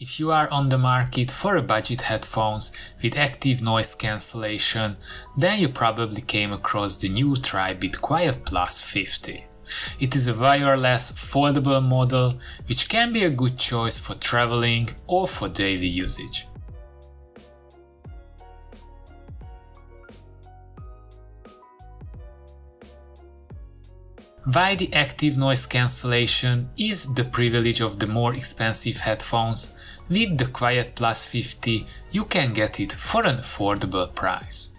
If you are on the market for a budget headphones with active noise cancellation, then you probably came across the new Tribit QuietPlus 50. It is a wireless, foldable model which can be a good choice for traveling or for daily usage. While the active noise cancellation is the privilege of the more expensive headphones, with the QuietPlus 50 you can get it for an affordable price.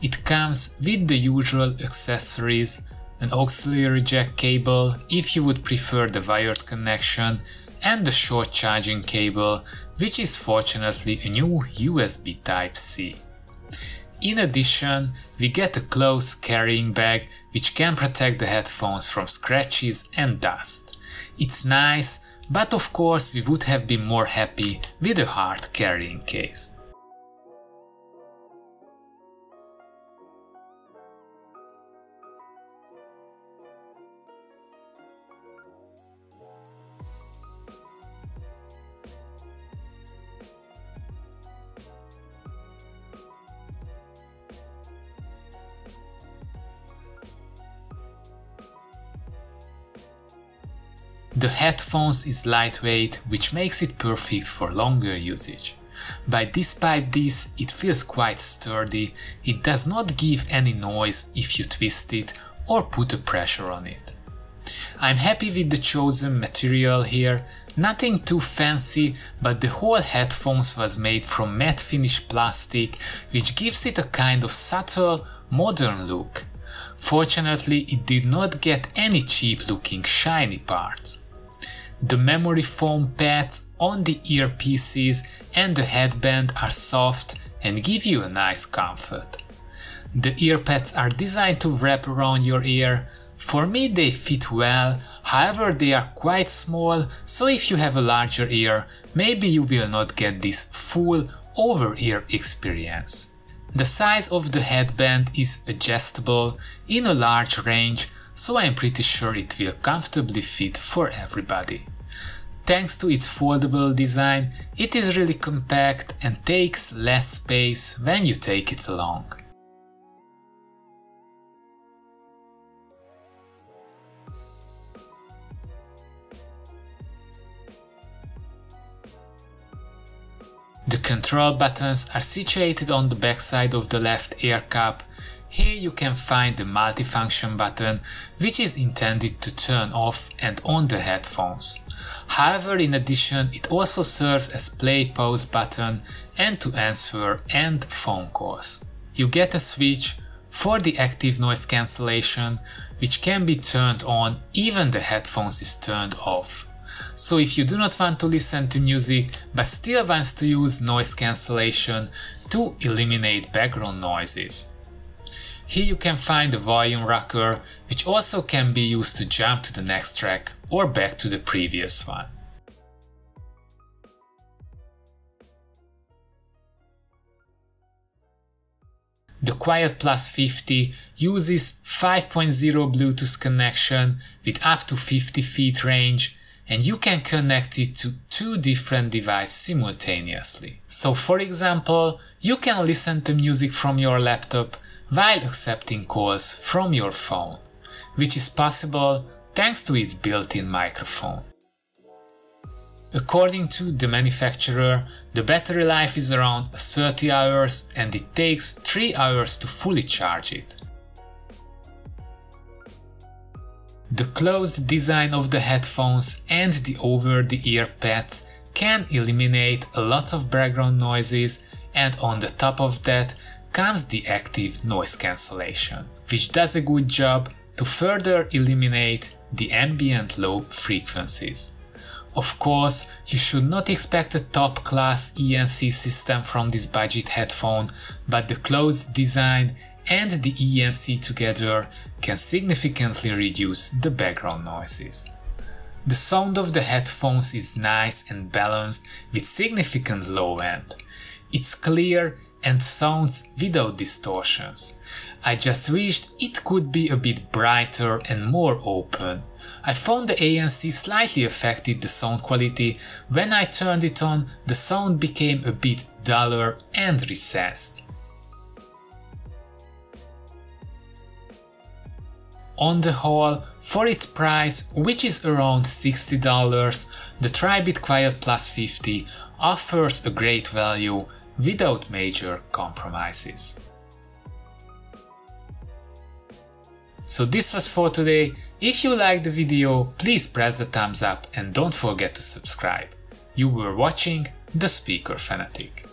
It comes with the usual accessories, an auxiliary jack cable if you would prefer the wired connection, and a short charging cable, which is fortunately a new USB Type-C. In addition, we get a close carrying bag which can protect the headphones from scratches and dust. It's nice, but of course we would have been more happy with a hard carrying case. The headphones is lightweight, which makes it perfect for longer usage. But despite this, it feels quite sturdy. It does not give any noise if you twist it or put a pressure on it. I'm happy with the chosen material here, nothing too fancy, but the whole headphones was made from matte finish plastic, which gives it a kind of subtle, modern look. Fortunately, it did not get any cheap looking shiny parts. The memory foam pads on the earpieces and the headband are soft and give you a nice comfort. The earpads are designed to wrap around your ear. For me they fit well, however they are quite small, so if you have a larger ear, maybe you will not get this full over-ear experience. The size of the headband is adjustable in a large range, so I'm pretty sure it will comfortably fit for everybody. Thanks to its foldable design, it is really compact and takes less space when you take it along. The control buttons are situated on the backside of the left ear cup. Here you can find the multifunction button, which is intended to turn off and on the headphones. However, in addition, it also serves as play-pause button and to answer and phone calls. You get a switch for the active noise cancellation, which can be turned on even the headphones is turned off. So if you do not want to listen to music but still wants to use noise cancellation to eliminate background noises. Here you can find the volume rocker, which also can be used to jump to the next track or back to the previous one. The QuietPlus 50 uses 5.0 Bluetooth connection with up to 50 feet range, and you can connect it to two different devices simultaneously. So for example, you can listen to music from your laptop while accepting calls from your phone, which is possible thanks to its built-in microphone. According to the manufacturer, the battery life is around 30 hours and it takes 3 hours to fully charge it. The closed design of the headphones and the over-the-ear pads can eliminate a lot of background noises, and on the top of that comes the active noise cancellation, which does a good job to further eliminate the ambient low frequencies. Of course, you should not expect a top-class ENC system from this budget headphone, but the closed design and the ENC together can significantly reduce the background noises. The sound of the headphones is nice and balanced with significant low end. It's clear and sounds without distortions. I just wished it could be a bit brighter and more open. I found the ANC slightly affected the sound quality. When I turned it on, the sound became a bit duller and recessed. On the whole, for its price, which is around $60, the Tribit QuietPlus 50 offers a great value without major compromises. So this was for today. If you liked the video, please press the thumbs up and don't forget to subscribe. You were watching The Speaker Fanatic.